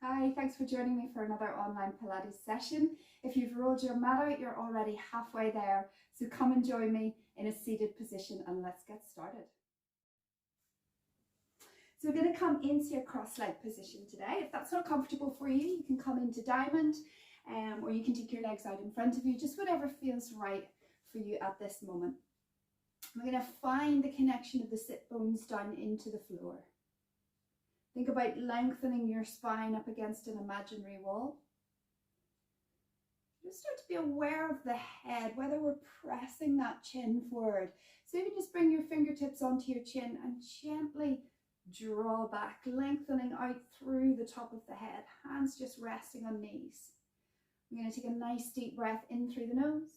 Hi, thanks for joining me for another online Pilates session. If you've rolled your mat out, you're already halfway there. So come and join me in a seated position and let's get started. So we're going to come into your cross-leg position today. If that's not comfortable for you, you can come into diamond or you can take your legs out in front of you, just whatever feels right for you at this moment. We're going to find the connection of the sit bones down into the floor. Think about lengthening your spine up against an imaginary wall. Just start to be aware of the head, whether we're pressing that chin forward. So you can just bring your fingertips onto your chin and gently draw back, lengthening out through the top of the head. Hands just resting on knees. I'm going to take a nice deep breath in through the nose.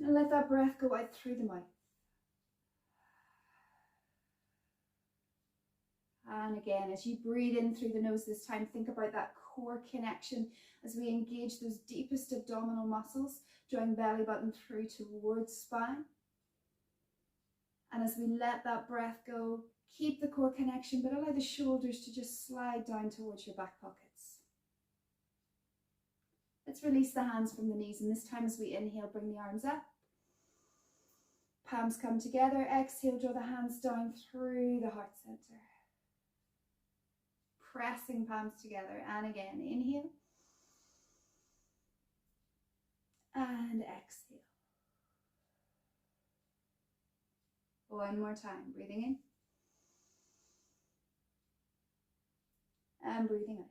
And let that breath go out through the mouth. And again, as you breathe in through the nose this time, think about that core connection as we engage those deepest abdominal muscles, drawing belly button through towards spine. And as we let that breath go, keep the core connection, but allow the shoulders to just slide down towards your back pockets. Let's release the hands from the knees, and this time as we inhale, bring the arms up. Palms come together. Exhale, draw the hands down through the heart center. Pressing palms together, and again, inhale and exhale. One more time, breathing in and breathing out.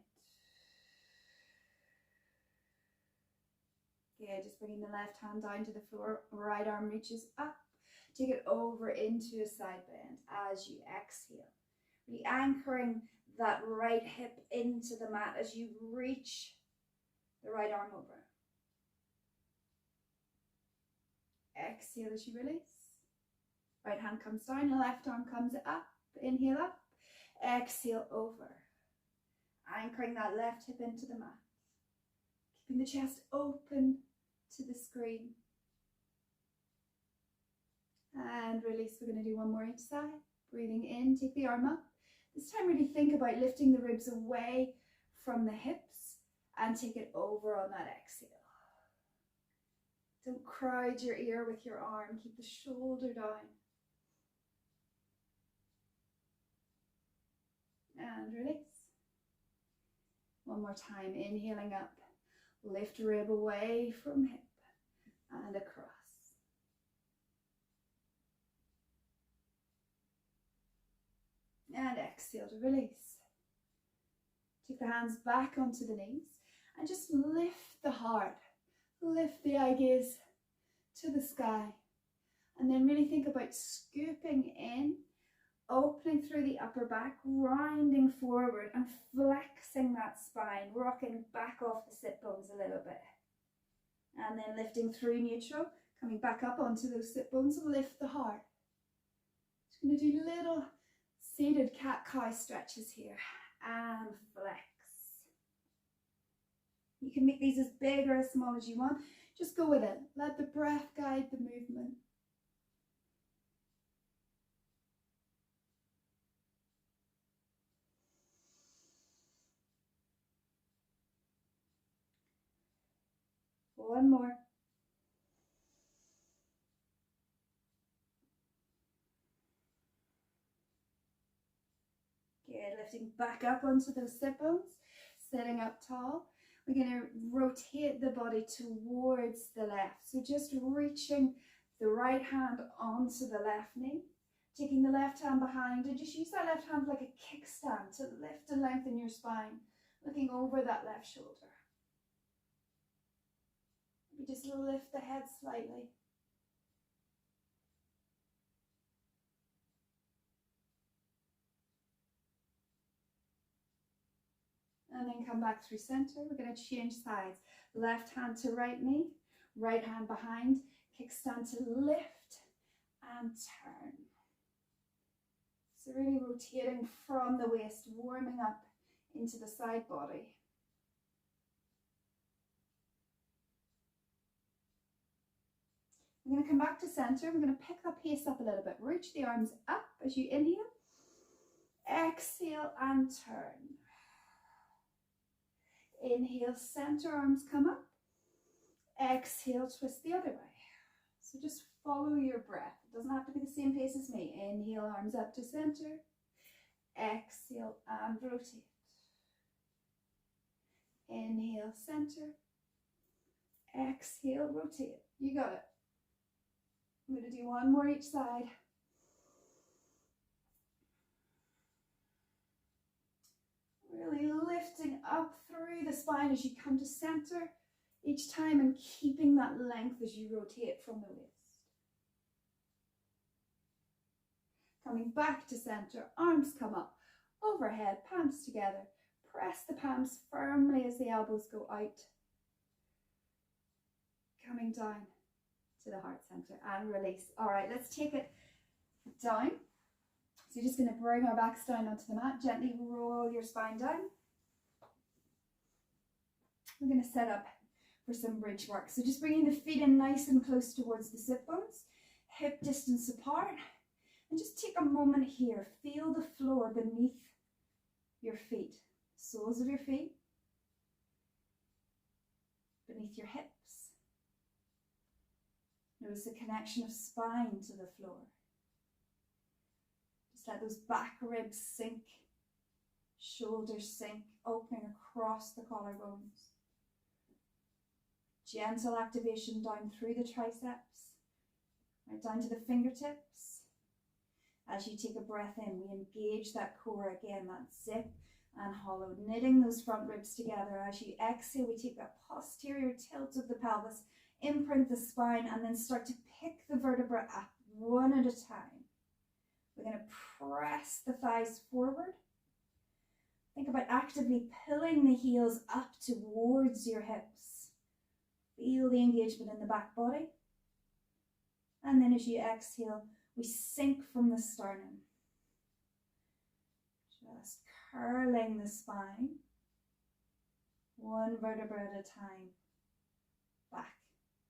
Okay, just bringing the left hand down to the floor, right arm reaches up. Take it over into a side bend as you exhale. Really anchoring that right hip into the mat as you reach the right arm over. Exhale as you release. Right hand comes down, the left arm comes up. Inhale up, exhale over. Anchoring that left hip into the mat. Keeping the chest open to the screen. And release. We're going to do one more each side. Breathing in, take the arm up. This time really think about lifting the ribs away from the hips and take it over on that exhale. Don't crowd your ear with your arm. Keep the shoulder down. And release. One more time, inhaling up. Lift rib away from hip and across. And exhale to release. Take the hands back onto the knees and just lift the heart. Lift the eye gaze to the sky. And then really think about scooping in, opening through the upper back, rounding forward and flexing that spine, rocking back off the sit bones a little bit. And then lifting through neutral, coming back up onto those sit bones, lift the heart. Just going to do little seated cat-cow stretches here and flex. You can make these as big or as small as you want. Just go with it. Let the breath guide the movement. One more. Good, lifting back up onto those sit bones, sitting up tall. We're going to rotate the body towards the left. So just reaching the right hand onto the left knee, taking the left hand behind and just use that left hand like a kickstand to lift and lengthen your spine, looking over that left shoulder. We just lift the head slightly. And then come back through center. We're going to change sides. Left hand to right knee, right hand behind, kickstand to lift and turn. So really rotating from the waist, warming up into the side body. We're going to come back to center. We're going to pick that pace up a little bit. Reach the arms up as you inhale. Exhale and turn. Inhale, center, arms come up. Exhale, twist the other way. So just follow your breath. It doesn't have to be the same pace as me. Inhale, arms up to center. Exhale and rotate. Inhale, center. Exhale, rotate. You got it. I'm going to do one more each side. Really lifting up through the spine as you come to center each time and keeping that length as you rotate from the waist. Coming back to center, arms come up, overhead, palms together. Press the palms firmly as the elbows go out. Coming down to the heart center and release. All right, let's take it down. So you're just going to bring our backs down onto the mat. Gently roll your spine down. We're going to set up for some bridge work. So just bringing the feet in nice and close towards the sit bones, hip distance apart. And just take a moment here. Feel the floor beneath your feet, soles of your feet, beneath your hips. Notice the connection of spine to the floor. Just let those back ribs sink, shoulders sink, opening across the collarbones. Gentle activation down through the triceps, right down to the fingertips. As you take a breath in, we engage that core again, that zip and hollow, knitting those front ribs together. As you exhale, we take that posterior tilt of the pelvis, imprint the spine, and then start to pick the vertebra up one at a time. We're going to press the thighs forward. Think about actively pulling the heels up towards your hips. Feel the engagement in the back body. And then as you exhale, we sink from the sternum. Just curling the spine, one vertebra at a time, back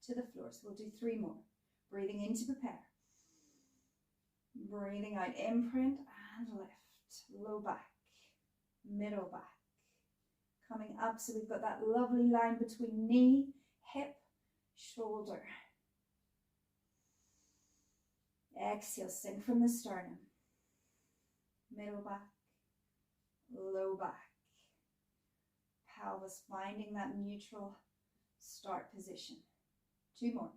to the floor. So we'll do 3 more. Breathing in to prepare. Breathing out, imprint and lift. Low back, middle back. Coming up, so we've got that lovely line between knee, hip, shoulder. Exhale, sink from the sternum. Middle back, low back. Pelvis finding that neutral start position. 2 more.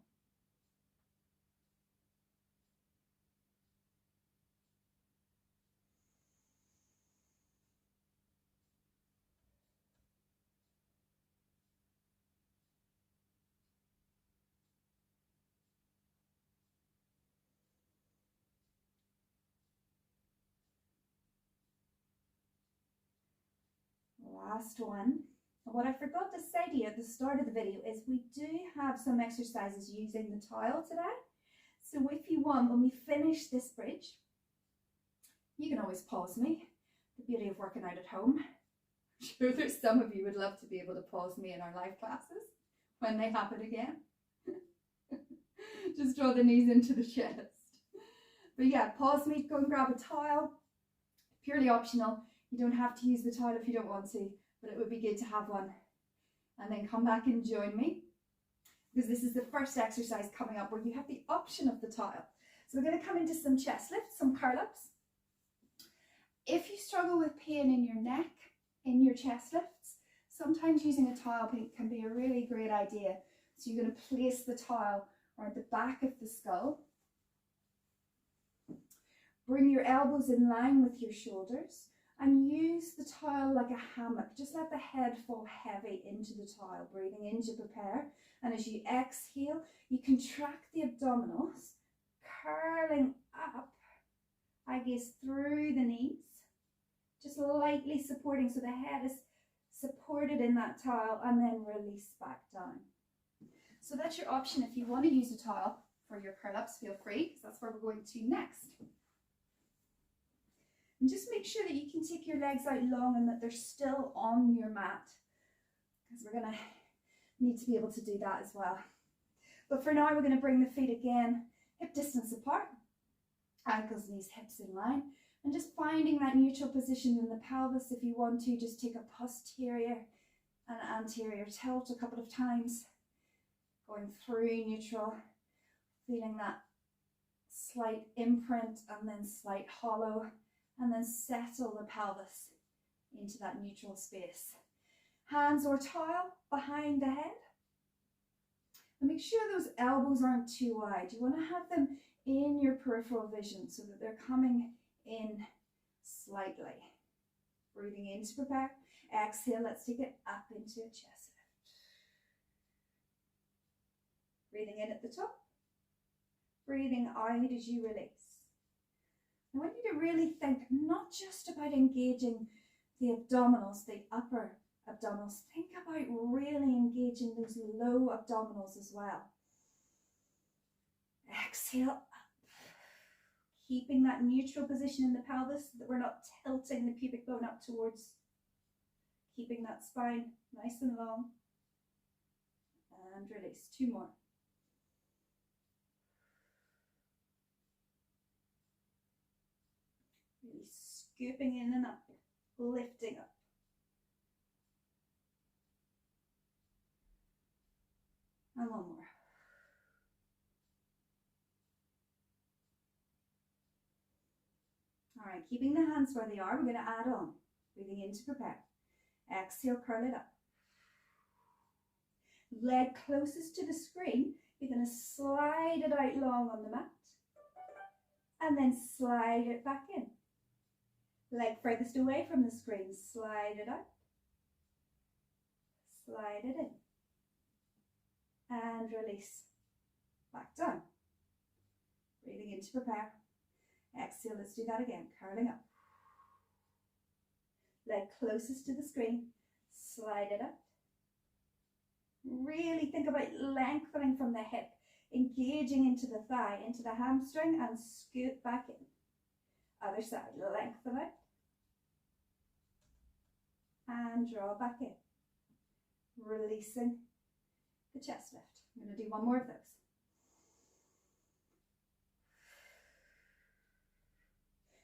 Last one. And what I forgot to say to you at the start of the video is we do have some exercises using the towel today. So if you want, when we finish this bridge, you can always pause me. The beauty of working out at home. I'm sure there's some of you would love to be able to pause me in our live classes when they happen again. Just draw the knees into the chest. But yeah, pause me, go and grab a towel. Purely optional. You don't have to use the towel if you don't want to, but it would be good to have one. And then come back and join me, because this is the first exercise coming up where you have the option of the towel. So we're going to come into some chest lifts, some curl-ups. If you struggle with pain in your neck, in your chest lifts, sometimes using a towel can be a really great idea. So you're going to place the towel around the back of the skull. Bring your elbows in line with your shoulders. And use the towel like a hammock. Just let the head fall heavy into the towel. Breathing in to prepare. And as you exhale, you contract the abdominals, curling up, I gaze through the knees. Just lightly supporting so the head is supported in that towel, and then release back down. So that's your option. If you want to use a towel for your curl-ups, feel free, because that's where we're going to next. And just make sure that you can take your legs out long and that they're still on your mat, because we're going to need to be able to do that as well. But for now, we're going to bring the feet again, hip distance apart, ankles, knees, hips in line. And just finding that neutral position in the pelvis. If you want to, just take a posterior and anterior tilt a couple of times, going through neutral, feeling that slight imprint and then slight hollow, and then settle the pelvis into that neutral space. Hands or towel behind the head. And make sure those elbows aren't too wide. You want to have them in your peripheral vision so that they're coming in slightly. Breathing in to prepare. Exhale, let's take it up into a chest lift. Breathing in at the top. Breathing out as you release. I want you to really think not just about engaging the abdominals, the upper abdominals. Think about really engaging those low abdominals as well. Exhale up. Keeping that neutral position in the pelvis so that we're not tilting the pubic bone up towards. Keeping that spine nice and long. And release. 2 more. Really scooping in and up. Lifting up. And 1 more. All right, keeping the hands where they are, we're going to add on. Breathing in to prepare. Exhale, curl it up. Leg closest to the screen, you're going to slide it out long on the mat. And then slide it back in. Leg furthest away from the screen, slide it out. Slide it in. And release. Back down. Breathing in to prepare. Exhale, let's do that again. Curling up. Leg closest to the screen. Slide it up. Really think about lengthening from the hip, engaging into the thigh, into the hamstring, and scoot back in. Other side, lengthen out. And draw back in. Releasing the chest lift. I'm going to do 1 more of those.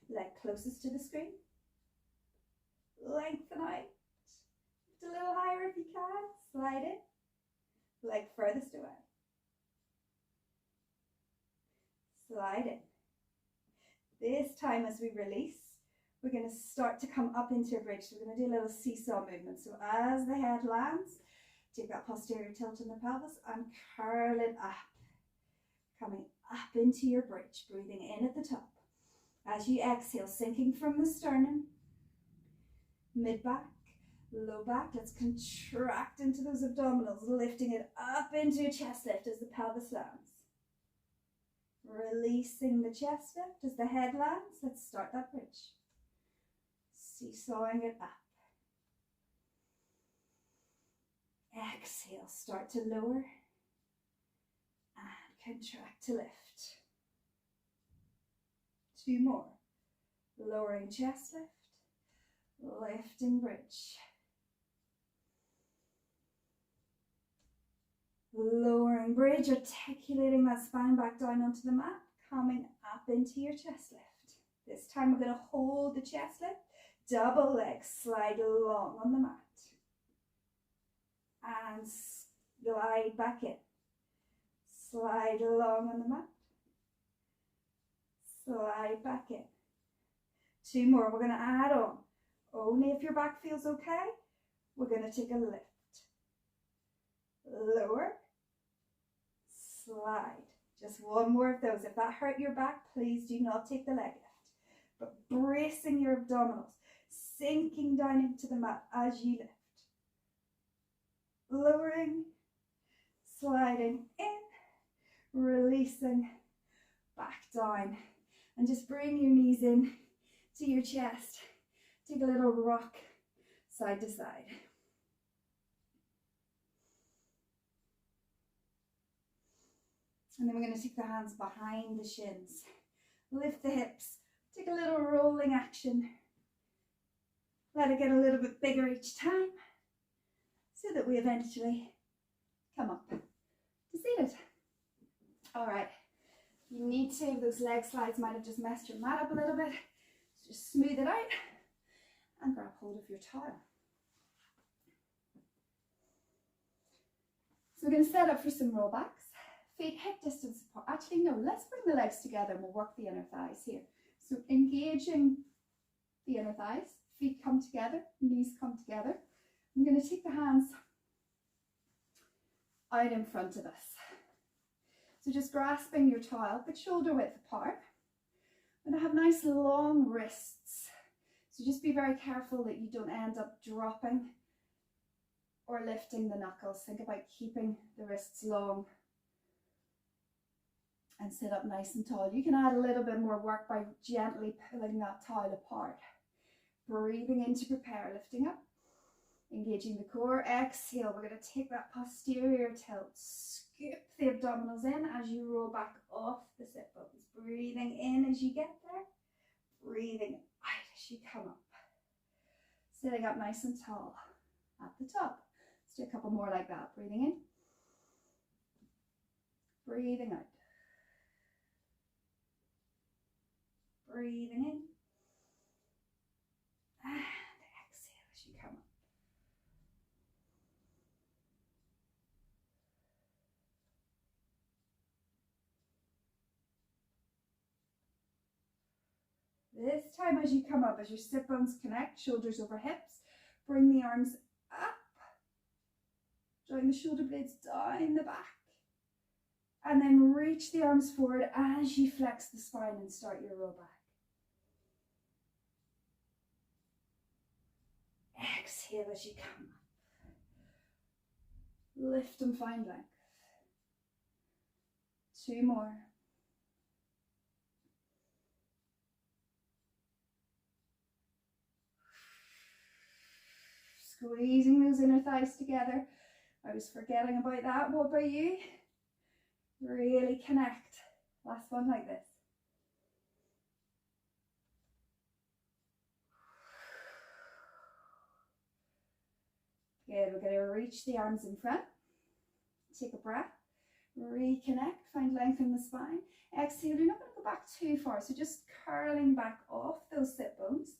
Leg closest to the screen. Lengthen out. Lift a little higher if you can. Slide in. Leg furthest away. Slide in. This time as we release, we're going to start to come up into a bridge. So we're going to do a little seesaw movement. So as the head lands, take that posterior tilt in the pelvis and curl it up. Coming up into your bridge. Breathing in at the top. As you exhale, sinking from the sternum, mid-back, low back. Let's contract into those abdominals, lifting it up into a chest lift as the pelvis lands. Releasing the chest lift as the head lands. Let's start that bridge. Seesawing it up. Exhale, start to lower and contract to lift. 2 more. Lowering chest lift, lifting bridge. Lowering bridge, articulating that spine back down onto the mat, coming up into your chest lift. This time we're going to hold the chest lift, double legs, slide along on the mat. And slide back in. Slide along on the mat. Slide back in. 2 more. We're going to add on. Only if your back feels okay, we're going to take a lift. Lower. Slide. Just 1 more of those. If that hurt your back, please do not take the leg lift. But bracing your abdominals, sinking down into the mat as you lift. Lowering. Sliding in. Releasing. Back down. And just bring your knees in to your chest. Take a little rock side to side. And then we're going to take the hands behind the shins. Lift the hips. Take a little rolling action. Let it get a little bit bigger each time so that we eventually come up to seated. All right. You need to, those leg slides might have just messed your mat up a little bit. Just smooth it out and grab hold of your towel. So we're going to set up for some rollbacks. Feet hip distance apart. Actually, no, let's bring the legs together and we'll work the inner thighs here. So engaging the inner thighs, feet come together, knees come together. I'm going to take the hands out in front of us. So just grasping your towel, but shoulder width apart. I'm going to have nice long wrists. So just be very careful that you don't end up dropping or lifting the knuckles. Think about keeping the wrists long and sit up nice and tall. You can add a little bit more work by gently pulling that towel apart. Breathing in to prepare, lifting up, engaging the core. Exhale, we're going to take that posterior tilt, scoop the abdominals in as you roll back off the sit bones. Breathing in as you get there, breathing out as you come up. Sitting up nice and tall at the top. Let's do a couple more like that. Breathing in, breathing out. Breathing in and exhale as you come up. This time as you come up, as your sit bones connect, shoulders over hips, bring the arms up, drawing the shoulder blades down the back, and then reach the arms forward as you flex the spine and start your roll back. Exhale as you come up. Lift and find length. 2 more. Squeezing those inner thighs together. I was forgetting about that. What about you? Really connect. Last one like this. Good, we're going to reach the arms in front. Take a breath. Reconnect, find length in the spine. Exhale, you're not going to go back too far, so just curling back off those sit bones.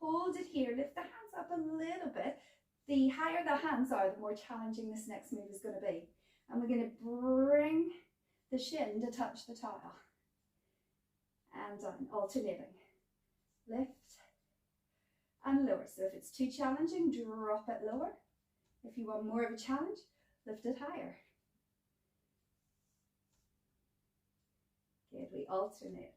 Hold it here, lift the hands up a little bit. The higher the hands are, the more challenging this next move is going to be. And we're going to bring the shin to touch the towel. And down, alternating. Lift and lower. So if it's too challenging, drop it lower. If you want more of a challenge, lift it higher. Good, we alternate.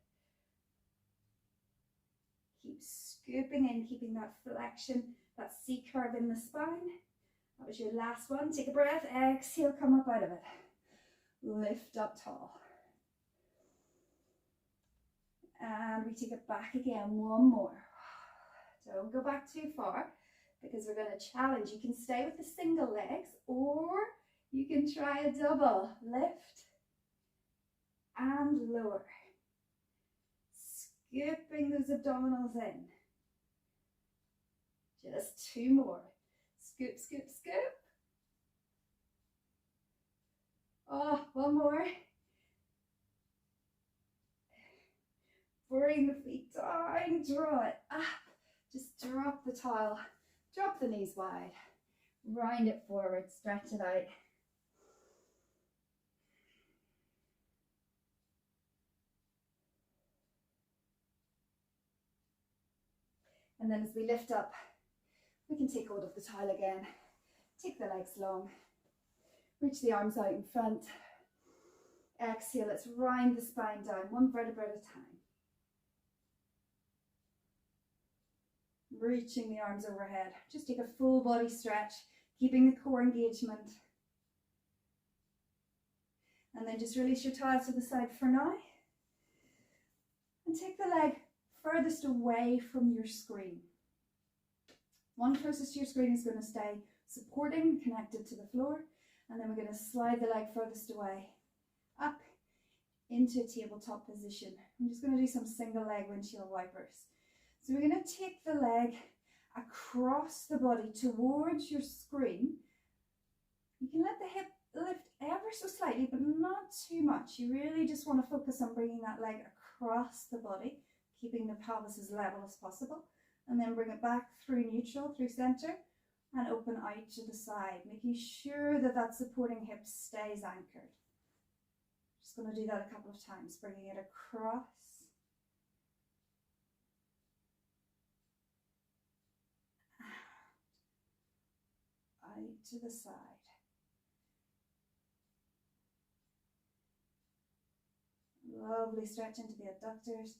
Keep scooping in, keeping that flexion, that C curve in the spine. That was your last one. Take a breath, exhale, come up out of it. Lift up tall. And we take it back again, one more. Don't go back too far because we're going to challenge. You can stay with the single legs or you can try a double. Lift and lower. Scooping those abdominals in. Just 2 more. Scoop, scoop, scoop. Oh, 1 more. Bring the feet down, draw it up. Just drop the towel, drop the knees wide. Round it forward, stretch it out. And then as we lift up, we can take hold of the towel again. Take the legs long. Reach the arms out in front. Exhale, let's round the spine down, 1 vertebra at a time. Reaching the arms overhead. Just take a full body stretch, keeping the core engagement. And then just release your towel to the side for now. And take the leg furthest away from your screen. One closest to your screen is going to stay supporting, connected to the floor. And then we're going to slide the leg furthest away, up into a tabletop position. I'm just going to do some single leg windshield wipers. So we're going to take the leg across the body towards your screen. You can let the hip lift ever so slightly, but not too much. You really just want to focus on bringing that leg across the body. keeping the pelvis as level as possible. And then bring it back through neutral, through center, and open out to the side, making sure that that supporting hip stays anchored. Just going to do that a couple of times, bringing it across. Out to the side. Lovely stretch into the adductors.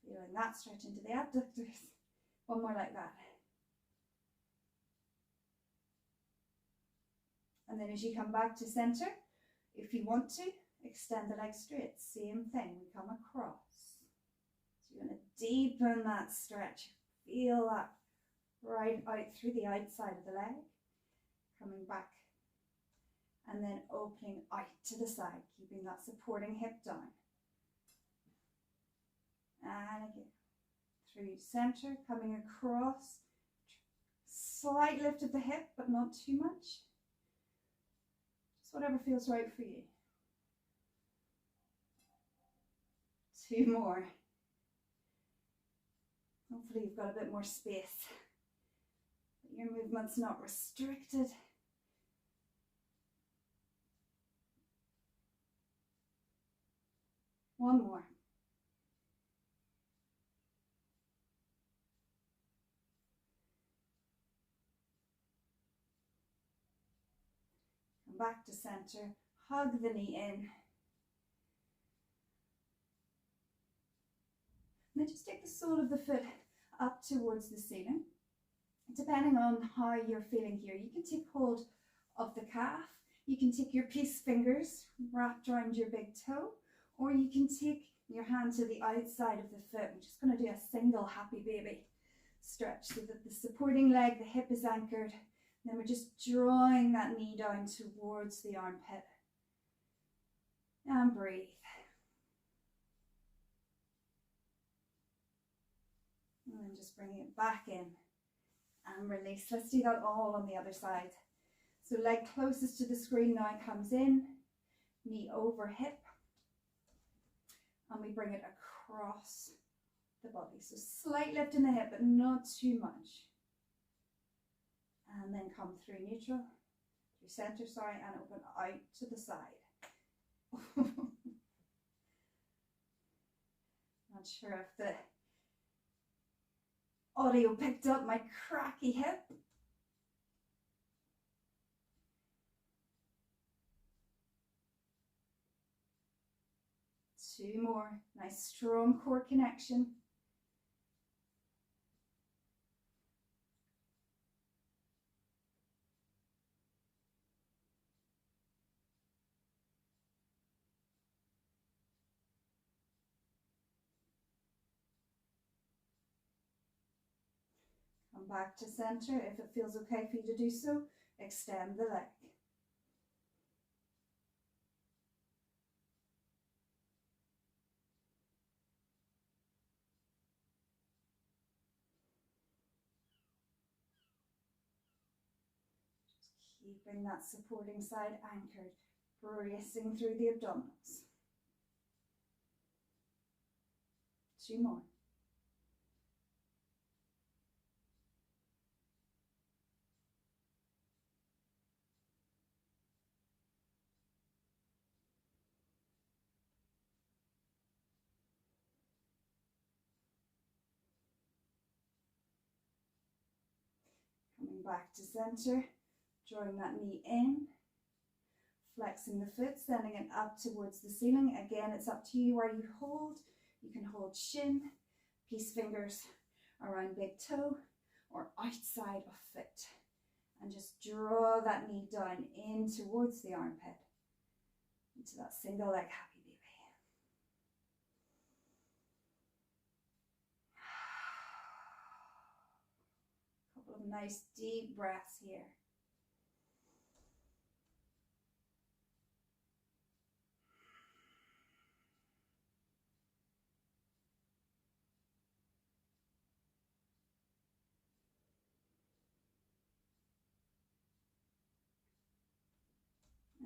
Feeling that stretch into the abductors. One more like that. And then as you come back to center, if you want to, extend the legs straight. Same thing, we come across. So you're going to deepen that stretch. Feel that right out through the outside of the leg. Coming back. And then opening out to the side, keeping that supporting hip down. And again, through center, coming across. Slight lift of the hip, but not too much. Just whatever feels right for you. 2 more. Hopefully you've got a bit more space. But your movement's not restricted. One more. Come back to center, hug the knee in. And then just take the sole of the foot up towards the ceiling. Depending on how you're feeling here, you can take hold of the calf, you can take your peace fingers wrapped around your big toe, or you can take your hand to the outside of the foot. We're just going to do a single happy baby stretch so that the supporting leg, the hip is anchored. And then we're just drawing that knee down towards the armpit. And breathe. And then just bringing it back in and release. Let's do that all on the other side. So leg closest to the screen now comes in, knee over hip. And we bring it across the body. So slight lift in the hip, but not too much. And then come through neutral, through center, sorry, and open out to the side. Not sure if the audio picked up my cracky hip. Two more. Nice strong core connection. Come back to center. If it feels okay for you to do so, extend the leg. Keeping that supporting side anchored, bracing through the abdominals. 2 more. Coming back to center. Drawing that knee in, flexing the foot, sending it up towards the ceiling. Again, it's up to you where you hold. You can hold shin, peace fingers around big toe, or outside of foot. And just draw that knee down in towards the armpit, into that single leg happy baby. Couple of nice deep breaths here.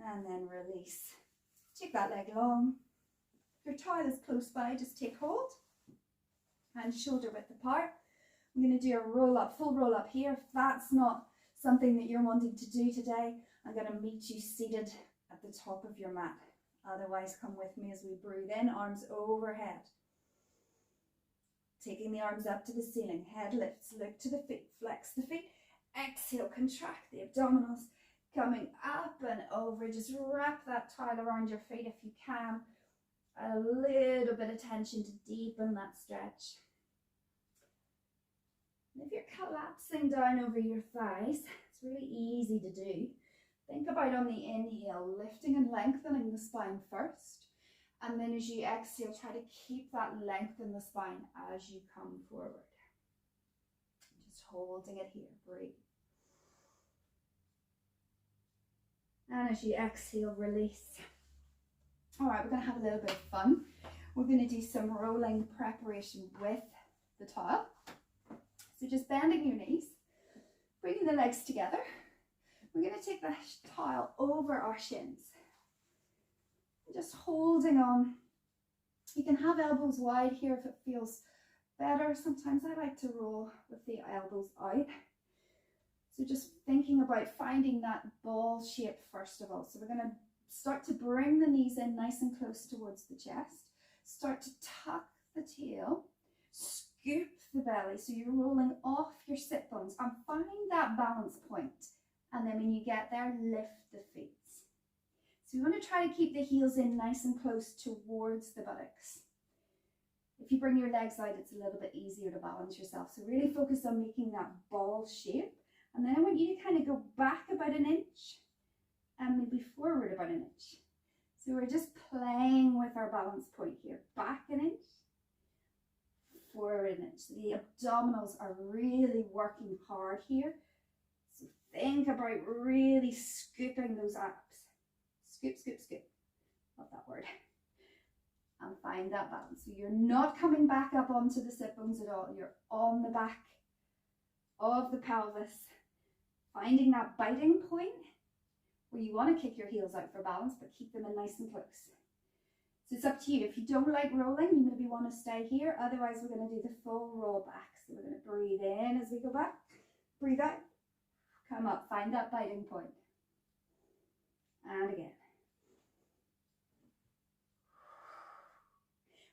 And then release. Take that leg long. If your tile is close by, just take hold. Hands shoulder width apart. I'm going to do a roll up, full roll up here. If that's not something that you're wanting to do today, I'm going to meet you seated at the top of your mat. Otherwise, come with me as we breathe in, arms overhead. Taking the arms up to the ceiling, head lifts, look to the feet, flex the feet. Exhale, contract the abdominals, coming up and over. Just wrap that tile around your feet if you can. A little bit of tension to deepen that stretch. And if you're collapsing down over your thighs, it's really easy to do. Think about on the inhale, lifting and lengthening the spine first. And then as you exhale, try to keep that length in the spine as you come forward. Just holding it here, breathe. And as you exhale, release. All right, we're going to have a little bit of fun. We're going to do some rolling preparation with the tile. So just bending your knees, bringing the legs together. We're going to take the tile over our shins. Just holding on. You can have elbows wide here if it feels better. Sometimes I like to roll with the elbows out. So just thinking about finding that ball shape first of all. So we're going to start to bring the knees in nice and close towards the chest. Start to tuck the tail. Scoop the belly. So you're rolling off your sit bones and find that balance point. And then when you get there, lift the feet. So we want to try to keep the heels in nice and close towards the buttocks. If you bring your legs out, it's a little bit easier to balance yourself. So really focus on making that ball shape. And then I want you to kind of go back about an inch and maybe forward about an inch. So we're just playing with our balance point here. Back an inch, forward an inch. So the abdominals are really working hard here. So think about really scooping those abs. Scoop, scoop, scoop. Love that word. And find that balance. So you're not coming back up onto the sit bones at all. You're on the back of the pelvis. Finding that biting point where you want to kick your heels out for balance, but keep them in nice and close. So it's up to you. If you don't like rolling, you maybe want to stay here. Otherwise, we're going to do the full roll back. So we're going to breathe in as we go back. Breathe out. Come up. Find that biting point. And again.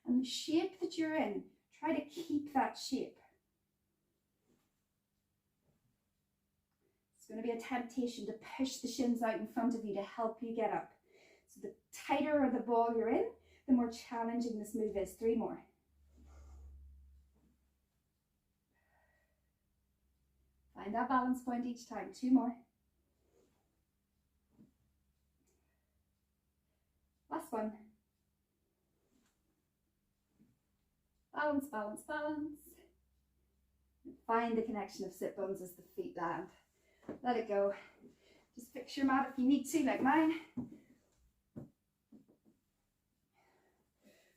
And the shape that you're in, try to keep that shape. It's going to be a temptation to push the shins out in front of you to help you get up. So the tighter the ball you're in, the more challenging this move is. 3 more. Find that balance point each time. 2 more. Last one. Balance, balance, balance. And find the connection of sit bones as the feet land. Let it go. Just fix your mat if you need to, like mine.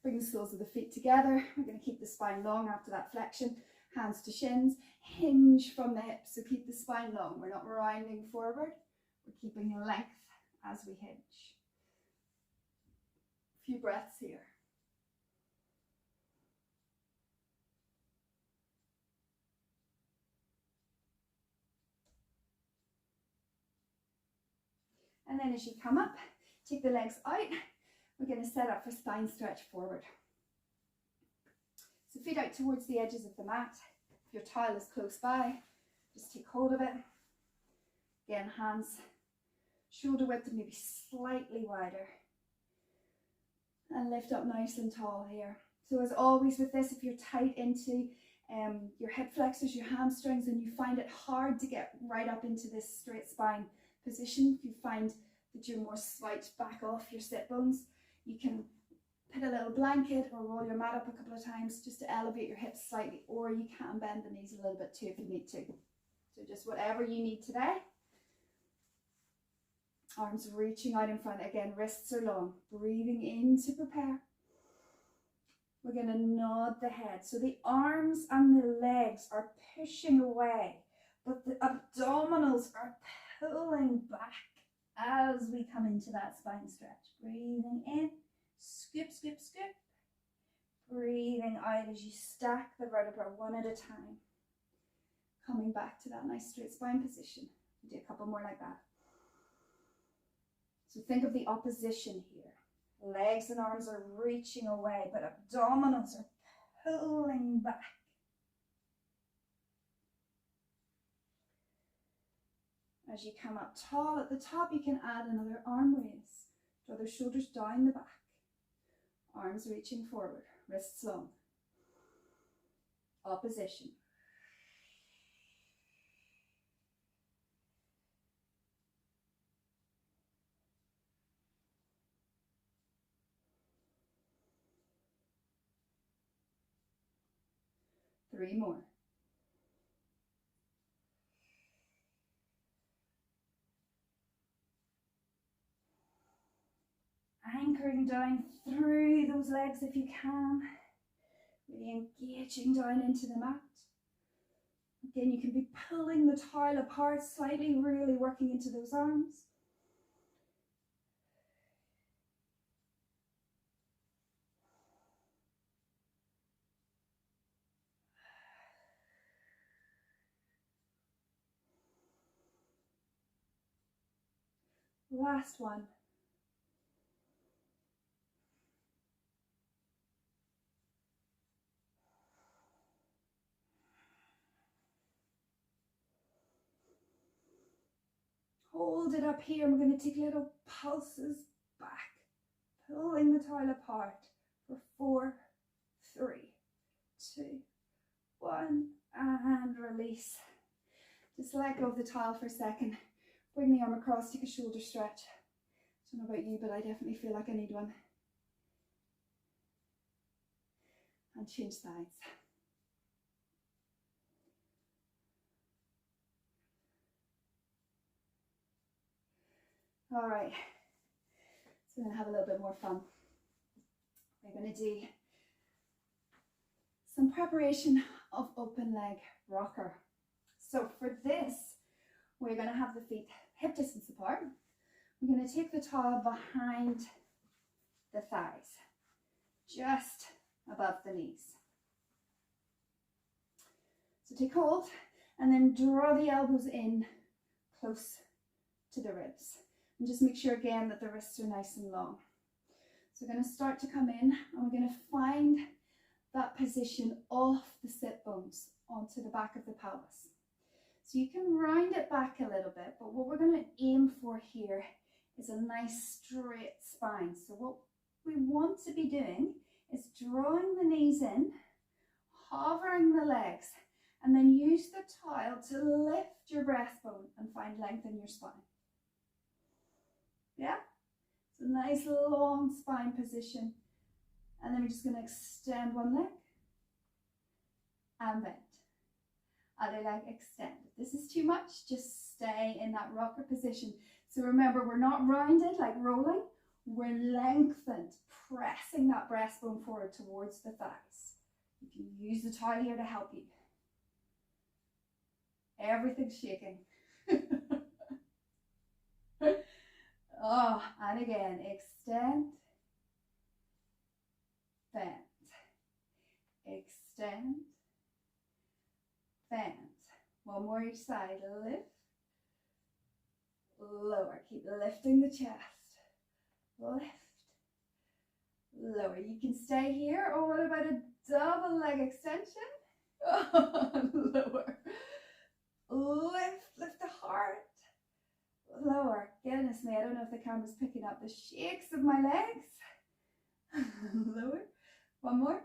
Bring the soles of the feet together. We're going to keep the spine long after that flexion. Hands to shins. Hinge from the hips, so keep the spine long. We're not rounding forward. We're keeping length as we hinge. A few breaths here. And then as you come up, take the legs out. We're going to set up for spine stretch forward. So feet out towards the edges of the mat. If your tile is close by, just take hold of it. Again, hands shoulder width and maybe slightly wider. And lift up nice and tall here. So as always with this, if you're tight into your hip flexors, your hamstrings, and you find it hard to get right up into this straight spine position, if you find that you're more slouched back off your sit bones, you can put a little blanket or roll your mat up a couple of times just to elevate your hips slightly, or you can bend the knees a little bit too if you need to. So just whatever you need today. Arms reaching out in front. Again, wrists are long. Breathing in to prepare. We're going to nod the head. So the arms and the legs are pushing away, but the abdominals are pulling back. as we come into that spine stretch. Breathing in, scoop, scoop, scoop. Breathing out as you stack the vertebra one at a time. Coming back to that nice straight spine position. We'll do a couple more like that. So think of the opposition here. Legs and arms are reaching away, but abdominals are pulling back. As you come up tall at the top, you can add another arm raise. Draw the shoulders down the back. Arms reaching forward, wrists long. Opposition. Three more. Anchoring down through those legs if you can. Really engaging down into the mat. Again, you can be pulling the towel apart slightly, really working into those arms. Last one. Hold it up here. We're going to take little pulses back, pulling the towel apart for 4, 3, 2, 1, and release. Just let go of the towel for a second. Bring the arm across, take a shoulder stretch. I don't know about you, but I definitely feel like I need one. And change sides. All right, so we're going to have a little bit more fun. We're going to do some preparation of open leg rocker. So for this, we're going to have the feet hip distance apart. We're going to take the towel behind the thighs, just above the knees. So take hold and then draw the elbows in close to the ribs. And just make sure again that the wrists are nice and long. So we're going to start to come in and we're going to find that position off the sit bones onto the back of the pelvis. So you can round it back a little bit, but what we're going to aim for here is a nice straight spine. So what we want to be doing is drawing the knees in, hovering the legs, and then use the towel to lift your breastbone and find length in your spine. Yeah? It's a nice long spine position. And then we're just going to extend one leg and bend. Other leg extend. If this is too much, just stay in that rocker position. So remember, we're not rounded like rolling, we're lengthened, pressing that breastbone forward towards the thighs. You can use the towel here to help you. Everything's shaking. Oh, and again, extend, bend, extend, bend. One more each side. Lift, lower. Keep lifting the chest. Lift, lower. You can stay here, or what about a double leg extension? Oh, lower. Lift the heart. Lower. Goodness me, I don't know if the camera's picking up the shakes of my legs. Lower. One more.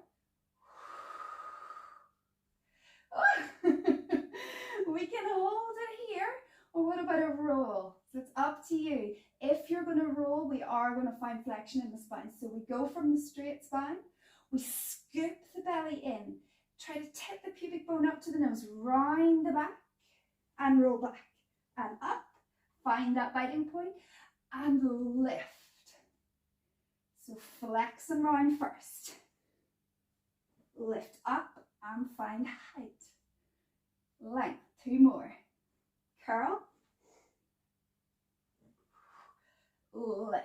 We can hold it here, or what about a roll? So it's up to you. If you're going to roll, we are going to find flexion in the spine. So we go from the straight spine, we scoop the belly in, try to tip the pubic bone up to the nose, round the back and roll back and up. Find that biting point and lift. So flex and round first. Lift up and find height. Length. 2 more. Curl. lift.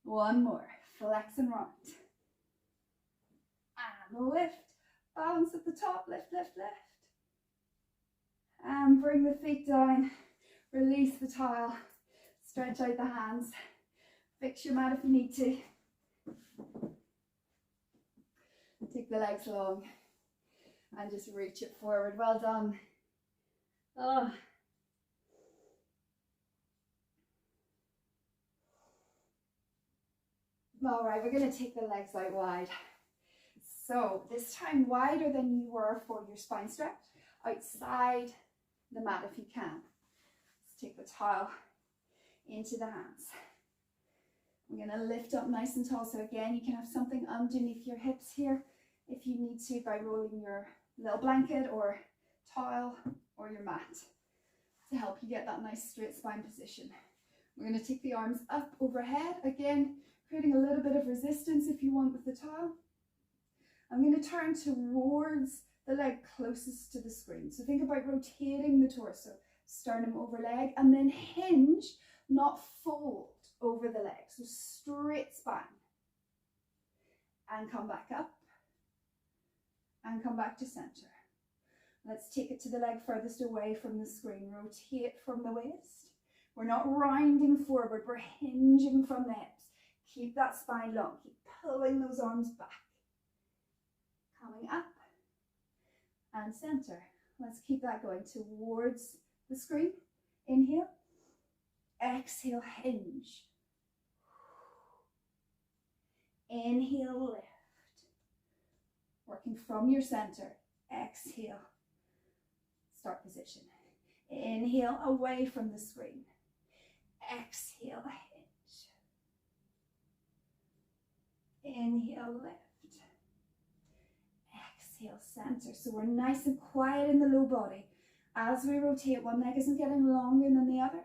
One more, flex and round. And lift, balance at the top, lift, lift, lift. And bring the feet down, release the towel, stretch out the hands, fix your mat if you need to. Take the legs long and just reach it forward. Well done. Oh. All right, we're going to take the legs out wide. So this time wider than you were for your spine stretch, outside the mat if you can. Let's take the towel into the hands. We're going to lift up nice and tall. So again, you can have something underneath your hips here if you need to, by rolling your little blanket or towel or your mat to help you get that nice straight spine position. We're going to take the arms up overhead, again creating a little bit of resistance if you want with the towel. I'm going to turn towards the leg closest to the screen. So think about rotating the torso, sternum over leg, and then hinge, not fold over the leg. So straight spine. And come back up. And come back to center. Let's take it to the leg furthest away from the screen. Rotate from the waist. We're not rounding forward, we're hinging from the hips. Keep that spine long. Keep pulling those arms back. Coming up and center. Let's keep that going towards the screen. Inhale. Exhale, hinge. Inhale, lift. Working from your center. Exhale. Start position. Inhale, away from the screen. Exhale, hinge. Inhale, lift. Exhale, center. So we're nice and quiet in the low body. As we rotate, one leg isn't getting longer than the other.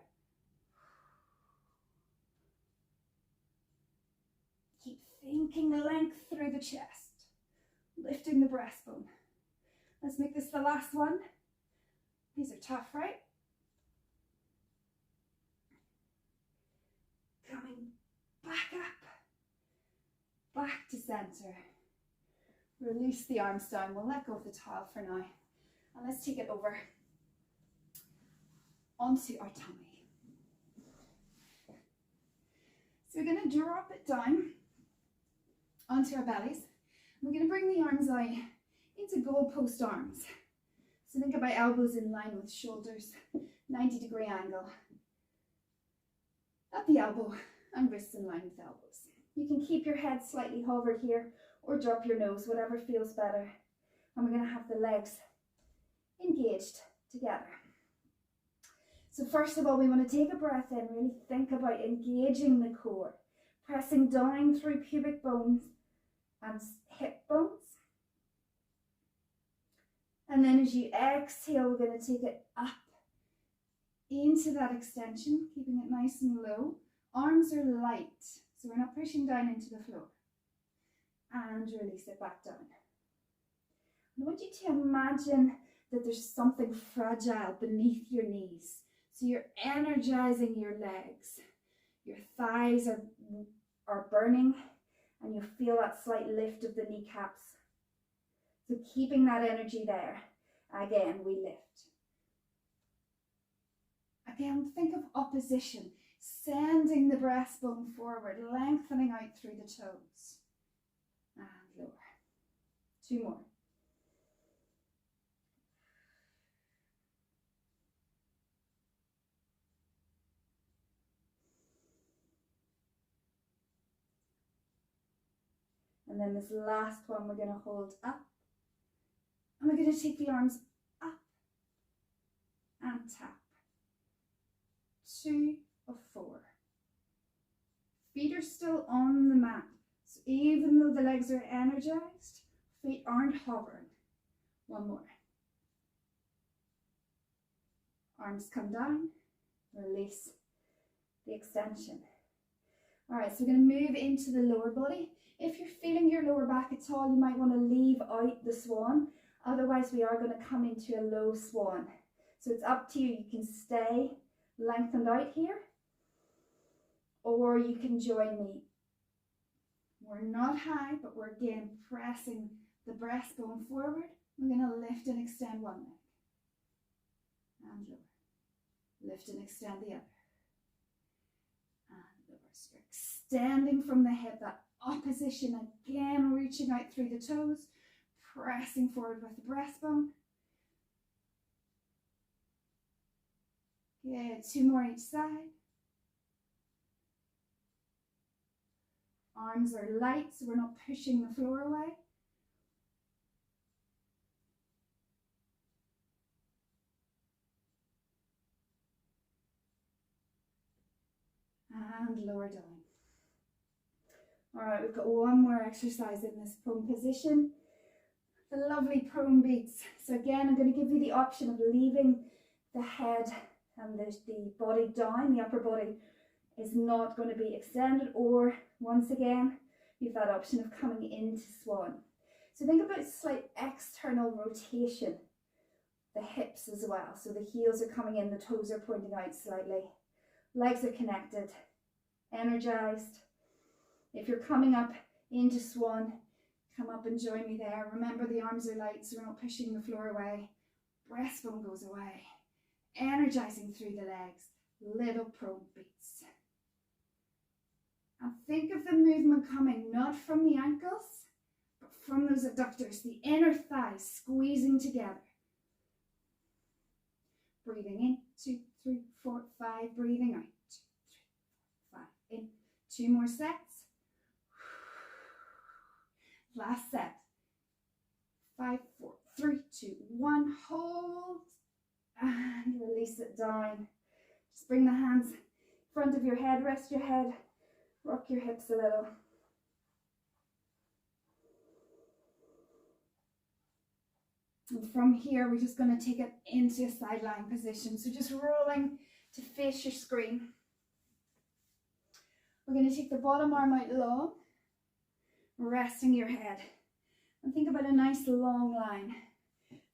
Keep thinking length through the chest. Lifting the breastbone. Let's make this the last one. These are tough, right? Coming back up. Back to center. Release the arms down. We'll let go of the towel for now. And let's take it over onto our tummy. So we're going to drop it down onto our bellies. We're going to bring the arms out into goalpost arms. So think about elbows in line with shoulders, 90-degree angle at the elbow and wrists in line with elbows. You can keep your head slightly hovered here or drop your nose, whatever feels better. And we're going to have the legs engaged together. So first of all, we want to take a breath in, really think about engaging the core, pressing down through pubic bones and hip bones. And then as you exhale, we're going to take it up into that extension, keeping it nice and low. Arms are light, so we're not pushing down into the floor. And release it back down. I want you to imagine that there's something fragile beneath your knees. So you're energizing your legs. Your thighs are burning, and you feel that slight lift of the kneecaps. So keeping that energy there. Again, we lift. Again, think of opposition. Sending the breastbone forward, lengthening out through the toes. And lower. 2 more. And then this last one we're going to hold up. And we're going to take the arms up and tap. 2 of 4. Feet are still on the mat. So even though the legs are energized, feet aren't hovering. 1 more. Arms come down. Release the extension. All right, so we're going to move into the lower body. If you're feeling your lower back at all, you might want to leave out the swan. Otherwise, we are going to come into a low swan. So it's up to you. You can stay lengthened out here, or you can join me. We're not high, but we're again pressing the breastbone forward. We're going to lift and extend one leg and lower. Lift and extend the other and lower. So you're extending from the hip, that opposition, again reaching out through the toes, pressing forward with the breastbone. Good, 2 more each side. Arms are light, so we're not pushing the floor away. And lower down. All right, we've got one more exercise in this prone position. The lovely prone beats. So again, I'm going to give you the option of leaving the head and the body down. The upper body is not going to be extended, or once again, you have that option of coming into swan. So think about slight external rotation, the hips as well. So the heels are coming in, the toes are pointing out slightly. Legs are connected, energized. If you're coming up into swan, come up and join me there. Remember, the arms are light, so we're not pushing the floor away. Breastbone goes away. Energizing through the legs. Little prone beats. And think of the movement coming not from the ankles, but from those adductors, the inner thighs squeezing together. Breathing in, 2, 3, 4, 5. Breathing out, 2, 3, 4, 5. In, 2 more sets. Last set. 5, 4, 3, 2, 1. Hold and release it down. Just bring the hands in front of your head, rest your head, rock your hips a little. And from here, we're just going to take it into a side lying position. So just rolling to face your screen. We're going to take the bottom arm out long, resting your head. And think about a nice long line.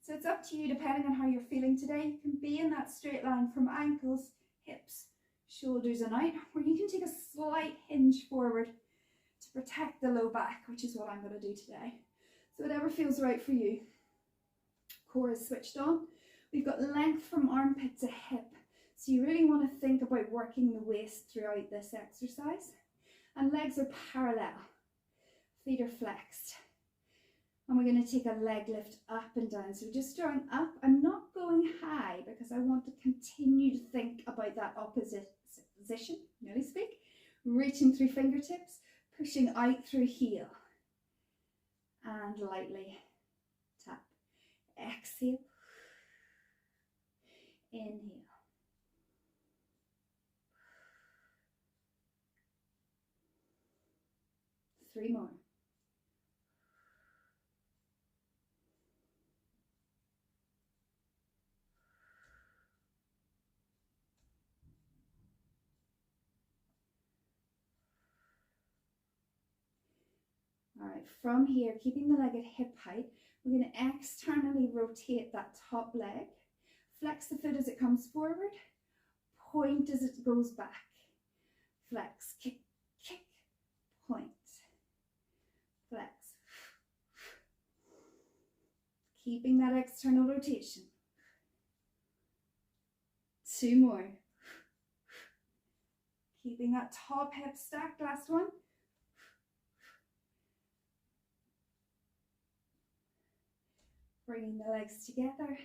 So it's up to you, depending on how you're feeling today. You can be in that straight line from ankles, hips, shoulders and out, or you can take a slight hinge forward to protect the low back, which is what I'm going to do today. So whatever feels right for you. Core is switched on. We've got length from armpit to hip. So you really want to think about working the waist throughout this exercise. And legs are parallel. Feet are flexed. And we're going to take a leg lift up and down. So just drawing up. I'm not going high because I want to continue to think about that opposite position, nearly speak. Reaching through fingertips, pushing out through heel. And lightly tap. Exhale. Inhale. Three more. All right, from here, keeping the leg at hip height, we're going to externally rotate that top leg. Flex the foot as it comes forward. Point as it goes back. Flex, kick, kick, point. Flex. Keeping that external rotation. 2 more. Keeping that top hip stacked, last one. Bringing the legs together.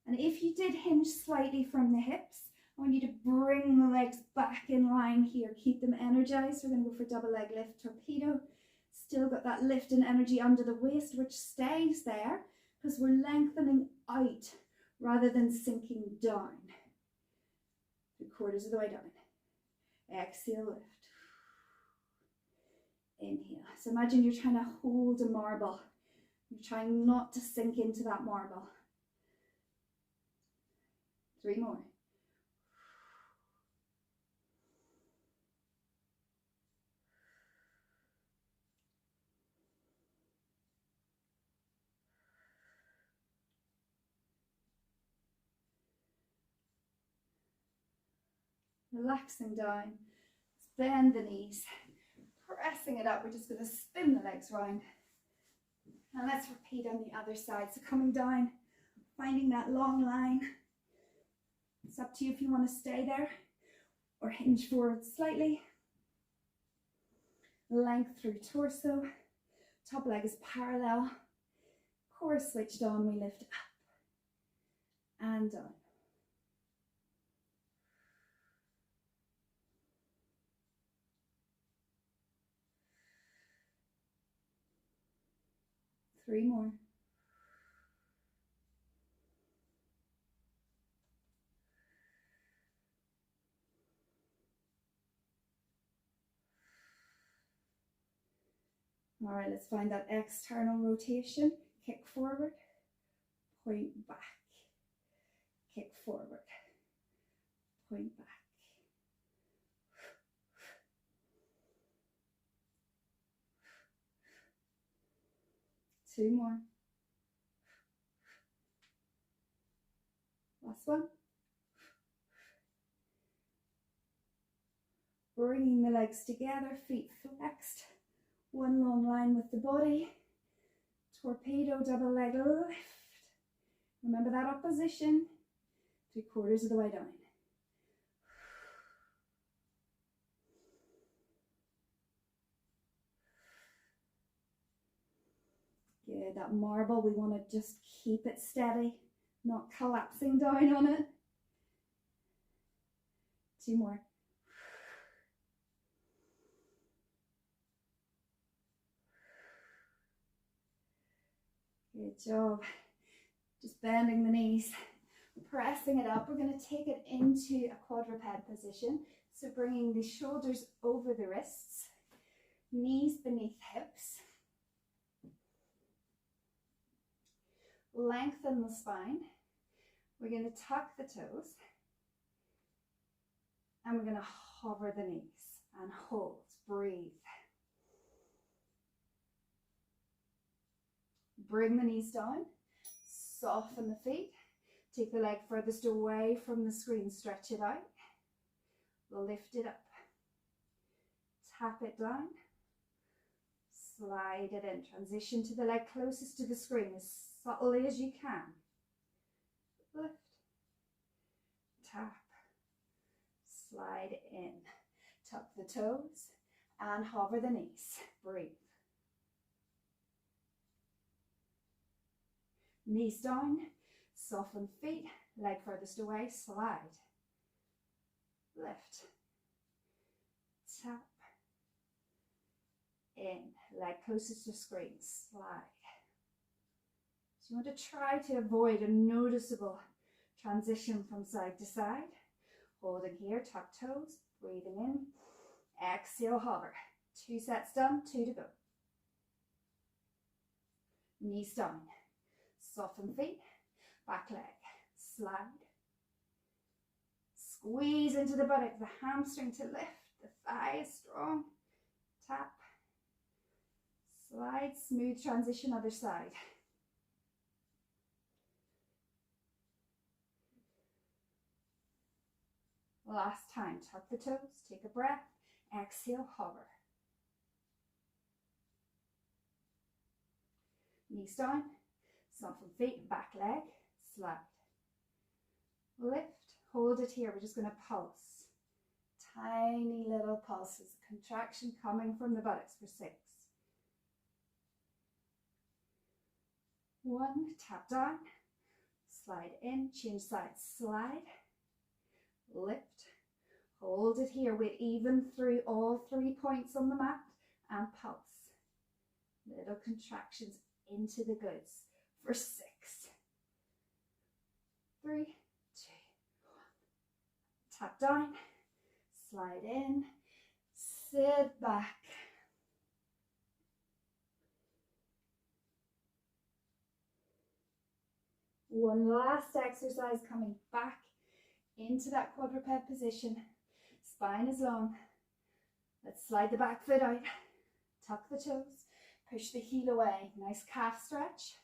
And if you did hinge slightly from the hips, I want you to bring the legs back in line here. Keep them energized. We're going to go for double leg lift, torpedo. Still got that lift and energy under the waist, which stays there because we're lengthening out rather than sinking down. 3/4 of the way down. Exhale, lift. Inhale. So imagine you're trying to hold a marble. You're trying not to sink into that marble. 3 more. Relaxing down. bend the knees, pressing it up. We're just going to spin the legs round. And let's repeat on the other side. So coming down, finding that long line. It's up to you if you want to stay there or hinge forward slightly. Length through torso. Top leg is parallel. Core switched on. We lift up and down. Three more. All right, let's find that external rotation. Kick forward, point back. Kick forward, point back. Two more. Last one. Bringing the legs together, feet flexed. One long line with the body. Torpedo, double leg lift. Remember that opposition. 3/4 of the way down. Good, that marble, we want to just keep it steady, not collapsing down on it. Two more. Good job. Just bending the knees, pressing it up. We're going to take it into a quadruped position. So bringing the shoulders over the wrists, knees beneath hips. Lengthen the spine. We're going to tuck the toes. And we're going to hover the knees and hold. Breathe. Bring the knees down, soften the feet, take the leg furthest away from the screen, stretch it out, lift it up, tap it down, slide it in, transition to the leg closest to the screen as subtly as you can, lift, tap, slide in, tuck the toes and hover the knees, breathe. Knees down, soften feet, leg furthest away, slide, lift, tap, in, leg closest to screen, slide. So you want to try to avoid a noticeable transition from side to side. Holding here, tuck toes, breathing in, exhale, hover. 2 sets done, 2 to go. Knees down. Soften feet, back leg, slide. Squeeze into the buttock, the hamstring to lift, the thigh is strong. Tap, slide, smooth transition, other side. Last time, tuck the toes, take a breath, exhale, hover. Knees down. Soften feet, back leg, slide. Lift, hold it here. We're just going to pulse. Tiny little pulses. Contraction coming from the buttocks for 6. 1, tap down, slide in, change sides, slide, lift, hold it here. Weight even through all 3 points on the mat and pulse. Little contractions into the glutes. For 6, 3, 2, 1. Tap down, slide in, sit back. One last exercise, coming back into that quadruped position. Spine is long. Let's slide the back foot out, tuck the toes, push the heel away. Nice calf stretch.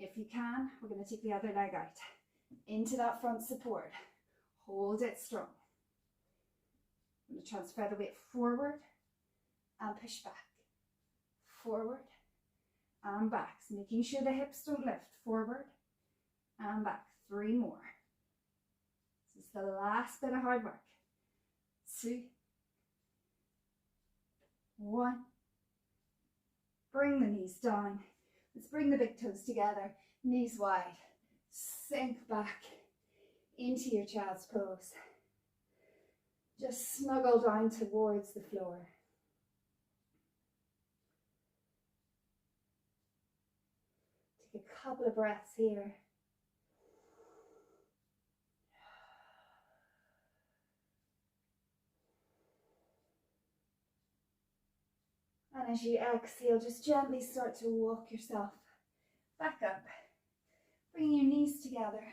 If you can, we're going to take the other leg out into that front support. Hold it strong. I'm going to transfer the weight forward and push back. Forward and back. So making sure the hips don't lift. Forward and back. 3 more. This is the last bit of hard work. 2, 1. Bring the knees down. Let's bring the big toes together. Knees wide. Sink back into your child's pose. Just snuggle down towards the floor. Take a couple of breaths here. And as you exhale, just gently start to walk yourself back up. Bring your knees together.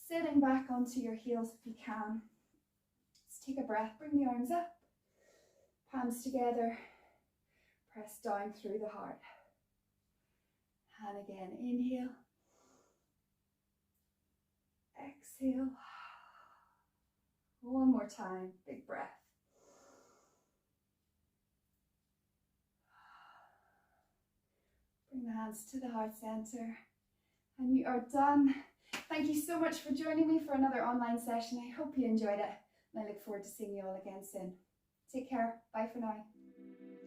Sitting back onto your heels if you can. Let's take a breath. Bring the arms up. Palms together. Press down through the heart. And again, inhale. Exhale. One more time. Big breath. Bring the hands to the heart center. And you are done. Thank you so much for joining me for another online session. I hope you enjoyed it. And I look forward to seeing you all again soon. Take care. Bye for now.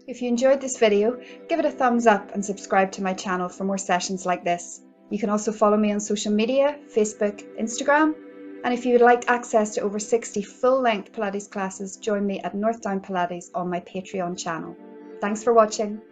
If you enjoyed this video, give it a thumbs up and subscribe to my channel for more sessions like this. You can also follow me on social media, Facebook, Instagram. And if you would like access to over 60 full-length Pilates classes, join me at North Down Pilates on my Patreon channel. Thanks for watching.